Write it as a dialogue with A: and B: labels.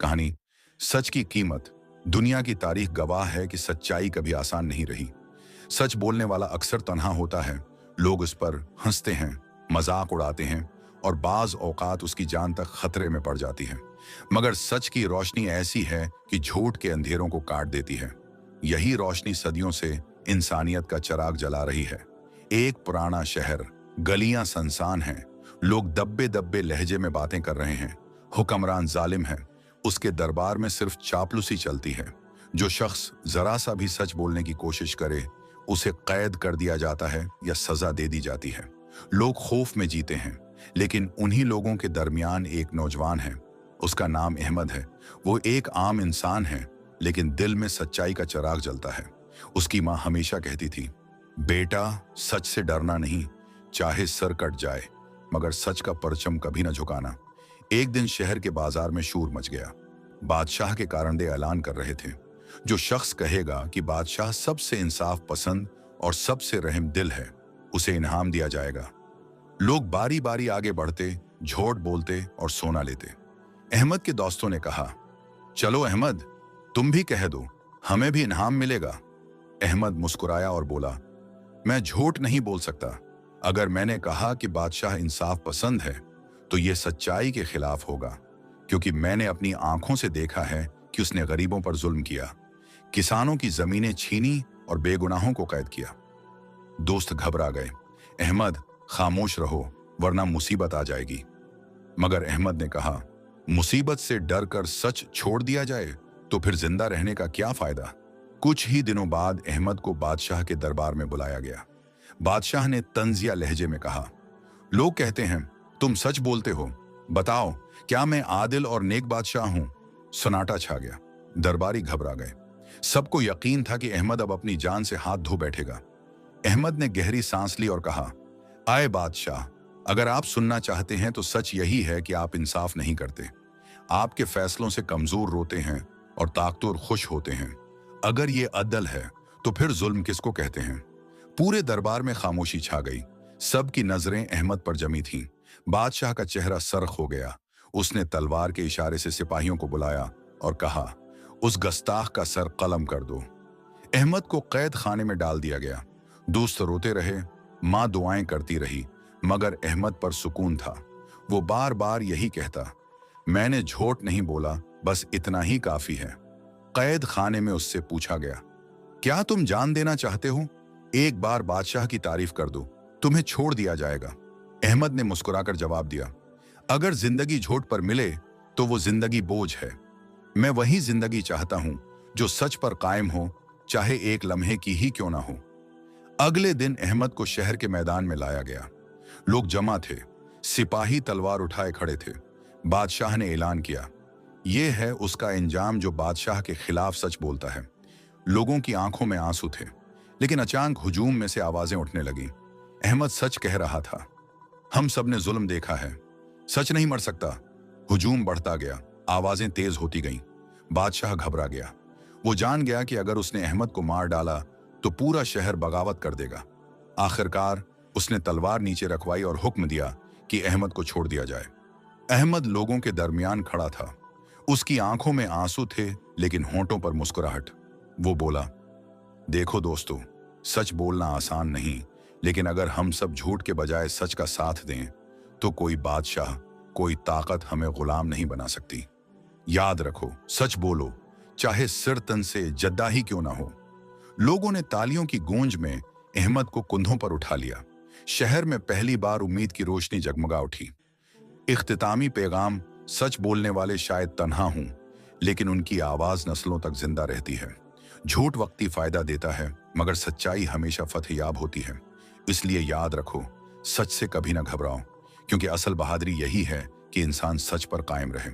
A: कहानी। सच की कीमत। दुनिया की तारीख गवाह है कि सच्चाई कभी आसान नहीं रही। सच बोलने वाला अक्सर तन्हा होता है। लोग उस पर हंसते हैं, मजाक उड़ाते हैं और बाज औकात उसकी जान तक खतरे में पड़ जाती है। मगर सच की रोशनी ऐसी है कि झूठ के अंधेरों को काट देती है। यही रोशनी सदियों से इंसानियत का चिराग जला रही है। एक पुराना शहर, गलियां सुनसान हैं, लोग दब्बे दब्बे लहजे में बातें कर रहे हैं। हुक्मरान जालिम है, उसके दरबार में सिर्फ चापलूसी चलती है। जो शख्स जरा सा भी सच बोलने की कोशिश करे, उसे कैद कर दिया जाता है या सजा दे दी जाती है। लोग खौफ में जीते हैं, लेकिन उन्हीं लोगों के दरमियान एक नौजवान है। उसका नाम अहमद है। वो एक आम इंसान है, लेकिन दिल में सच्चाई का चिराग जलता है। उसकी माँ हमेशा कहती थी, बेटा, सच से डरना नहीं, चाहे सर कट जाए, मगर सच का परचम कभी न झुकाना। एक दिन शहर के बाजार में शोर मच गया। बादशाह के कारंडे ऐलान कर रहे थे, जो शख्स कहेगा कि बादशाह सबसे इंसाफ पसंद और सबसे रहम दिल है, उसे इनाम दिया जाएगा। लोग बारी बारी आगे बढ़ते, झूठ बोलते और सोना लेते। अहमद के दोस्तों ने कहा, चलो अहमद, तुम भी कह दो, हमें भी इनाम मिलेगा। अहमद मुस्कुराया और बोला, मैं झूठ नहीं बोल सकता। अगर मैंने कहा कि बादशाह इंसाफ पसंद है, तो यह सच्चाई के खिलाफ होगा, क्योंकि मैंने अपनी आंखों से देखा है कि उसने गरीबों पर जुल्म किया, किसानों की जमीनें छीनी और बेगुनाहों को कैद किया। दोस्त घबरा गए। अहमद, खामोश रहो, वरना मुसीबत आ जाएगी। मगर अहमद ने कहा, मुसीबत से डर कर सच छोड़ दिया जाए तो फिर जिंदा रहने का क्या फायदा। कुछ ही दिनों बाद अहमद को बादशाह के दरबार में बुलाया गया। बादशाह ने तंजिया लहजे में कहा, लोग कहते हैं तुम सच बोलते हो, बताओ क्या मैं आदिल और नेक बादशाह हूं। सन्नाटा छा गया। दरबारी घबरा गए। सबको यकीन था कि अहमद अब अपनी जान से हाथ धो बैठेगा। अहमद ने गहरी सांस ली और कहा, आए बादशाह, अगर आप सुनना चाहते हैं तो सच यही है कि आप इंसाफ नहीं करते। आपके फैसलों से कमजोर रोते हैं और ताकतवर खुश होते हैं। अगर ये अदल है तो फिर जुल्म किसको कहते हैं। पूरे दरबार में खामोशी छा गई। सबकी नजरें अहमद पर जमी थीं। बादशाह का चेहरा सरख हो गया। उसने तलवार के इशारे से सिपाहियों को बुलाया और कहा, उस गस्ताख का सर कलम कर दो। अहमद को कैद खाने में डाल दिया गया। दोस्त रोते रहे, माँ दुआएं करती रही, मगर अहमद पर सुकून था। वो बार बार यही कहता, मैंने झूठ नहीं बोला, बस इतना ही काफी है। कैद खाने में उससे पूछा गया, क्या तुम जान देना चाहते हो? एक बार बादशाह की तारीफ कर दो, तुम्हें छोड़ दिया जाएगा। अहमद ने मुस्कुराकर जवाब दिया, अगर जिंदगी झूठ पर मिले तो वो जिंदगी बोझ है। मैं वही जिंदगी चाहता हूं जो सच पर कायम हो, चाहे एक लम्हे की ही क्यों ना हो। अगले दिन अहमद को शहर के मैदान में लाया गया। लोग जमा थे, सिपाही तलवार उठाए खड़े थे। बादशाह ने ऐलान किया, यह है उसका अंजाम जो बादशाह के खिलाफ सच बोलता है। लोगों की आंखों में आंसू थे, लेकिन अचानक हुजूम में से आवाजें उठने लगीं। अहमद सच कह रहा था, हम सब ने जुल्म देखा है, सच नहीं मर सकता। हुजूम बढ़ता गया, आवाजें तेज होती गईं। बादशाह घबरा गया। वो जान गया कि अगर उसने अहमद को मार डाला तो पूरा शहर बगावत कर देगा। आखिरकार उसने तलवार नीचे रखवाई और हुक्म दिया कि अहमद को छोड़ दिया जाए। अहमद लोगों के दरमियान खड़ा था। उसकी आंखों में आंसू थे, लेकिन होंठों पर मुस्कुराहट। वो बोला, देखो दोस्तों, सच बोलना आसान नहीं, लेकिन अगर हम सब झूठ के बजाय सच का साथ दें तो कोई बादशाह, कोई ताकत हमें गुलाम नहीं बना सकती। याद रखो, सच बोलो, चाहे सिर तन से जद्दा ही क्यों ना हो। लोगों ने तालियों की गूंज में अहमद को कंधों पर उठा लिया। शहर में पहली बार उम्मीद की रोशनी जगमगा उठी। इख्तितामी पैगाम, सच बोलने वाले शायद तन्हा हों, लेकिन उनकी आवाज नस्लों तक जिंदा रहती है। झूठ वक्ती फायदा देता है, मगर सच्चाई हमेशा फतेहयाब होती है। इसलिए याद रखो, सच से कभी ना घबराओ, क्योंकि असल बहादुरी यही है कि इंसान सच पर कायम रहे।